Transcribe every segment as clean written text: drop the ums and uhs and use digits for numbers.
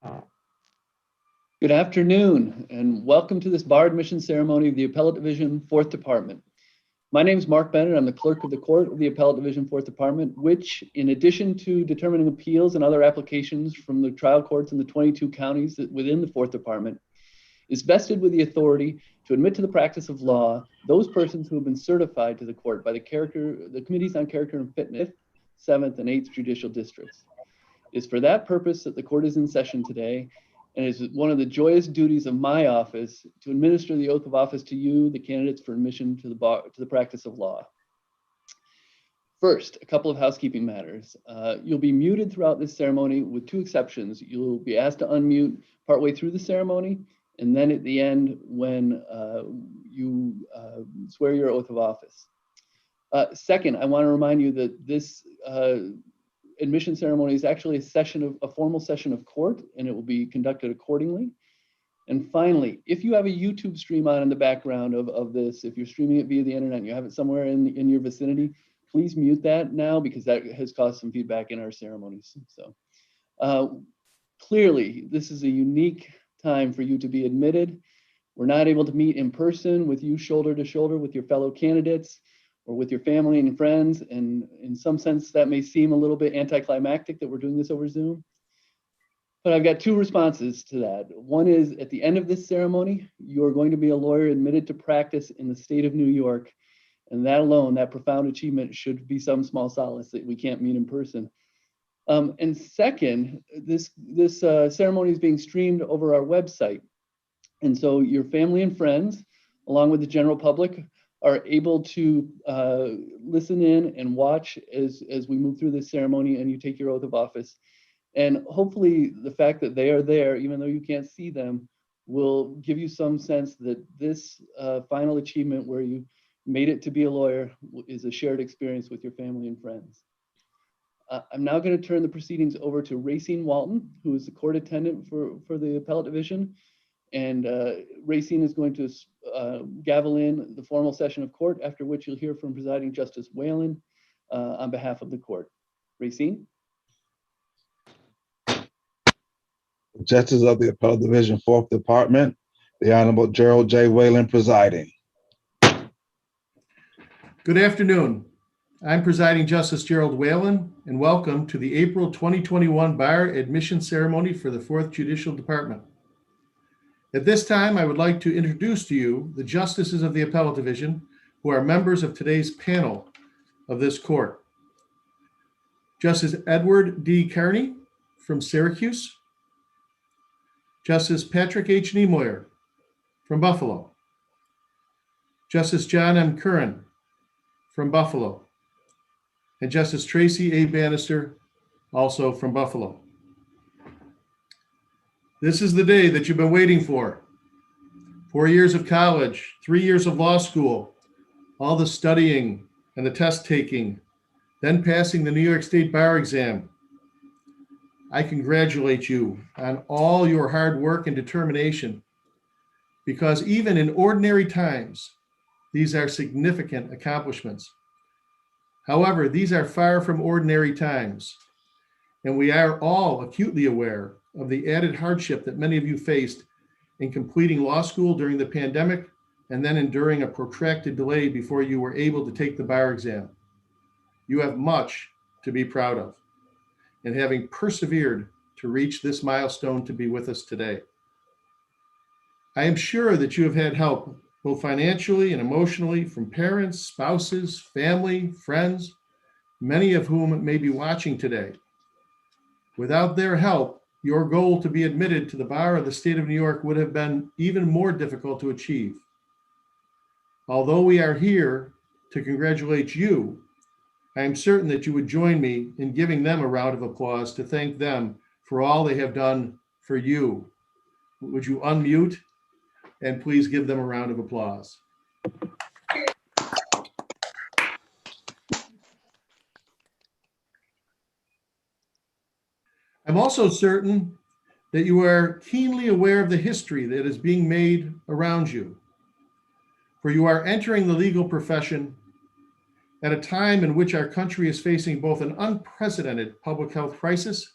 Good afternoon, and welcome to this bar admission ceremony of the Appellate Division, 4th Department. My name is Mark Bennett. I'm the clerk of the court of the Appellate Division, 4th Department, which, in addition to determining appeals and other applications from the trial courts in the 22 counties within the 4th Department, is vested with the authority to admit to the practice of law those persons who have been certified to the court by the Committees on Character and Fitness, 7th and 8th Judicial Districts. It is for that purpose that the court is in session today, and it is one of the joyous duties of my office to administer the oath of office to you, the candidates for admission to the practice of law. First, a couple of housekeeping matters. You'll be muted throughout this ceremony with two exceptions. You'll be asked to unmute partway through the ceremony, and then at the end when you swear your oath of office. Second, I want to remind you that this admission ceremony is actually a formal session of court, and it will be conducted accordingly. And finally, if you have a YouTube stream on in the background of this, if you're streaming it via the internet and you have it somewhere in your vicinity, please mute that now because that has caused some feedback in our ceremonies. So clearly, this is a unique time for you to be admitted. We're not able to meet in person with you shoulder to shoulder with your fellow candidates or with your family and friends. And in some sense, that may seem a little bit anticlimactic that we're doing this over Zoom. But I've got two responses to that. One is at the end of this ceremony, you're going to be a lawyer admitted to practice in the state of New York. And that alone, that profound achievement should be some small solace that we can't meet in person. And second, this ceremony is being streamed over our website. And so your family and friends, along with the general public, are able to listen in and watch as we move through this ceremony and you take your oath of office. And hopefully the fact that they are there, even though you can't see them, will give you some sense that this final achievement where you made it to be a lawyer is a shared experience with your family and friends. I'm now going to turn the proceedings over to Racine Walton, who is the court attendant for the Appellate Division. And Racine is going to gavel in the formal session of court, after which you'll hear from Presiding Justice Whalen on behalf of the court. Racine? Justice of the Appellate Division, 4th Department, the Honorable Gerald J. Whalen presiding. Good afternoon. I'm Presiding Justice Gerald Whalen, and welcome to the April 2021 Bar Admission Ceremony for the 4th Judicial Department. At this time, I would like to introduce to you the justices of the Appellate Division who are members of today's panel of this court. Justice Edward D. Carney from Syracuse. Justice Patrick H. Niemoyer from Buffalo. Justice John M. Curran from Buffalo. And Justice Tracy A. Bannister, also from Buffalo. This is the day that you've been waiting for. 4 years of college, 3 years of law school, all the studying and the test taking, then passing the New York State Bar exam. I congratulate you on all your hard work and determination, because even in ordinary times, these are significant accomplishments. However, these are far from ordinary times, and we are all acutely aware of the added hardship that many of you faced in completing law school during the pandemic and then enduring a protracted delay before you were able to take the bar exam. You have much to be proud of in having persevered to reach this milestone to be with us today. I am sure that you have had help both financially and emotionally from parents, spouses, family, friends, many of whom may be watching today. Without their help, your goal to be admitted to the bar of the state of New York would have been even more difficult to achieve. Although we are here to congratulate you, I am certain that you would join me in giving them a round of applause to thank them for all they have done for you. Would you unmute and please give them a round of applause? I'm also certain that you are keenly aware of the history that is being made around you. For you are entering the legal profession at a time in which our country is facing both an unprecedented public health crisis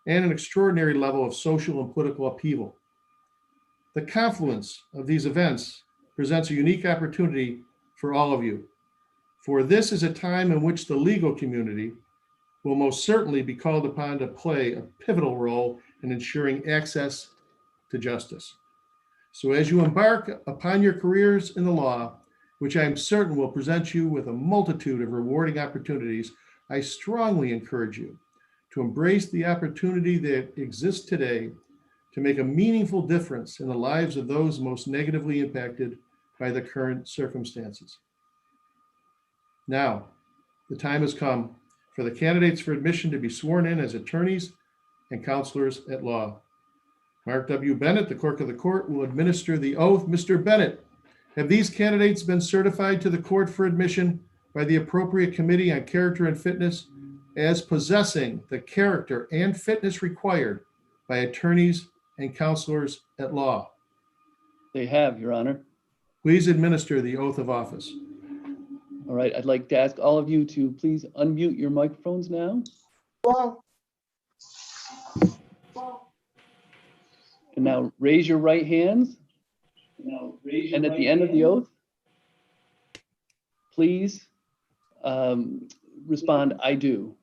and an extraordinary level of social and political upheaval. The confluence of these events presents a unique opportunity for all of you, for this is a time in which the legal community will most certainly be called upon to play a pivotal role in ensuring access to justice. So as you embark upon your careers in the law, which I am certain will present you with a multitude of rewarding opportunities, I strongly encourage you to embrace the opportunity that exists today to make a meaningful difference in the lives of those most negatively impacted by the current circumstances. Now, the time has come for the candidates for admission to be sworn in as attorneys and counselors at law. Mark W. Bennett, the clerk of the court, will administer the oath. Mr. Bennett, have these candidates been certified to the court for admission by the appropriate committee on character and fitness as possessing the character and fitness required by attorneys and counselors at law? They have, Your Honor. Please administer the oath of office. All right, I'd like to ask all of you to please unmute your microphones now. And now raise your right hands. And at the end of the oath, please respond, I do.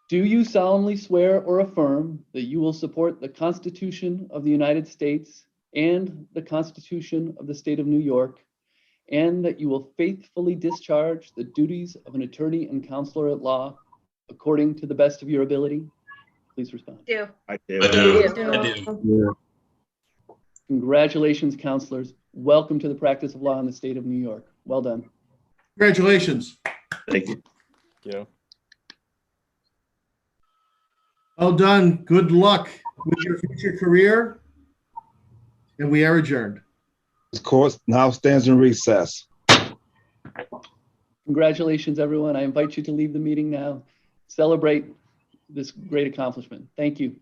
Do you solemnly swear or affirm that you will support the Constitution of the United States and the Constitution of the State of New York, and that you will faithfully discharge the duties of an attorney and counselor at law according to the best of your ability? Please respond. I do. Congratulations, counselors. Welcome to the practice of law in the state of New York. Well done. Congratulations. Thank you. Yeah. Well done. Good luck with your future career. And we are adjourned. This court now stands in recess. Congratulations, everyone. I invite you to leave the meeting now. Celebrate this great accomplishment. Thank you.